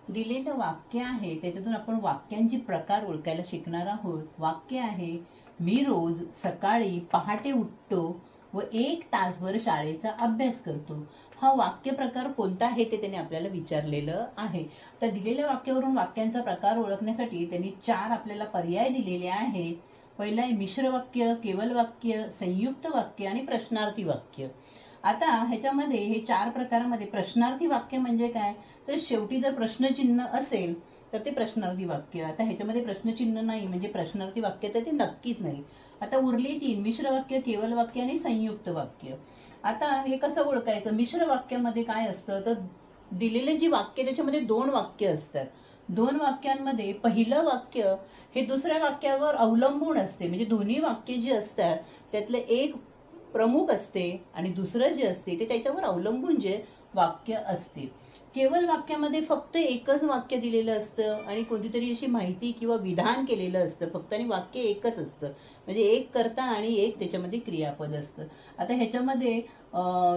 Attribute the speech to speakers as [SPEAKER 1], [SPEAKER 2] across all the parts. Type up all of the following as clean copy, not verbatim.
[SPEAKER 1] दिलेलं वाक्य आहे त्याच्यातून आपण वाक्यांची प्रकार ओळखायला शिकणार आहोत. वाक्य आहे, मी रोज सकाळी पहाटे उठतो व 1 तासभर शाळेचा अभ्यास करतो. हा वाक्य प्रकार कोणता आहे ते त्यांनी आपल्याला विचारलेलं आहे. तर दिलेल्या वाक्यावरून वाक्यांचा प्रकार ओळखण्यासाठी त्यांनी 4 आपल्याला पर्याय दिलेले आहेत. पहिला आहे मिश्र वाक्य, केवल वाक्य, संयुक्त वाक्य आणि प्रश्नार्थी वाक्य. आता ह्याच्यामध्ये हे 4 प्रकारामध्ये प्रश्नार्थी वाक्य म्हणजे काय, तर शेवटी जर प्रश्नचिन्ह असेल तर ते प्रश्नार्थी वाक्य. आता ह्याच्यामध्ये प्रश्नचिन्ह नाही म्हणजे प्रश्नार्थी वाक्य तर ते नक्कीच नाही. आता उरली 3, मिश्र वाक्य, केवल वाक्य आणि संयुक्त वाक्य. आता हे कसं ओळखायचं? मिश्र वाक्यामध्ये काय असतं तर दिलेले जी वाक्य त्याच्यामध्ये 2 वाक्य असतात. 2 वाक्यांमध्ये पहिलं वाक्य हे दुसऱ्या वाक्यावर अवलंबून असते. म्हणजे दोन्ही वाक्य जी असतात त्यातले एक प्रमुख असते आणि दुसरं जे असते ते त्याच्यावर अवलंबून जे वाक्य असते. केवल वाक्यामध्ये फक्त एकच वाक्य दिलेलं असतं आणि कोणतीतरी अशी माहिती किंवा विधान केलेलं असतं फक्त, आणि वाक्य एकच असतं. म्हणजे एक कर्ता आणि एक त्याच्यामध्ये क्रियापद असतं. आता ह्याच्यामध्ये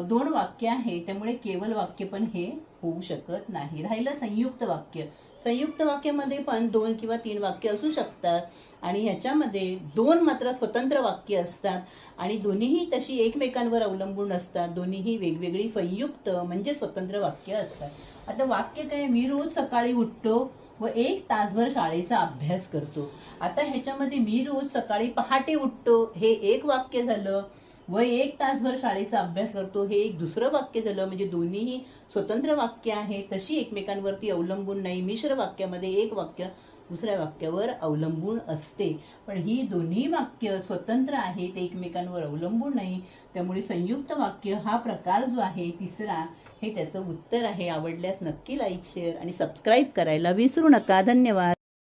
[SPEAKER 1] 2 वाक्य आहे त्यामुळे केवल वाक्य पण हे होऊ शकत नाही. राहिलं संयुक्त वाक्य. संयुक्त वाक्यामध्ये पण 2 किंवा 3 वाक्य असू शकतात आणि ह्याच्यामध्ये 2 मात्र स्वतंत्र वाक्य असतात आणि दोन्हीही तशी एकमेकांवर अवलंबून असतात. दोन्हीही वेगवेगळी संयुक्त म्हणजे स्वतंत्र वाक्य असतात. आता वाक्य काय, मी रोज सकाळी उठतो व 1 तासभर शाळेचा अभ्यास करतो. आता ह्याच्यामध्ये मी रोज सकाळी पहाटे उठतो हे एक वाक्य झालं व 1 तासभर शाळेचा अभ्यास करतो हे एक दुसरं वाक्य झालं. म्हणजे दोन्हीही स्वतंत्र वाक्य आहे, तशी एकमेकांवरती अवलंबून नाही. मिश्र वाक्यामध्ये एक वाक्य दुसऱ्या वाक्यावर अवलंबून असते, पण ही दोन्ही वाक्य स्वतंत्र आहेत, एकमेकांवर अवलंबून नाही. त्यामुळे संयुक्त वाक्य हा प्रकार जो आहे तिसरा, हे त्याचं उत्तर आहे. आवडल्यास नक्की लाईक, शेअर आणि सबस्क्राईब करायला विसरू नका. धन्यवाद.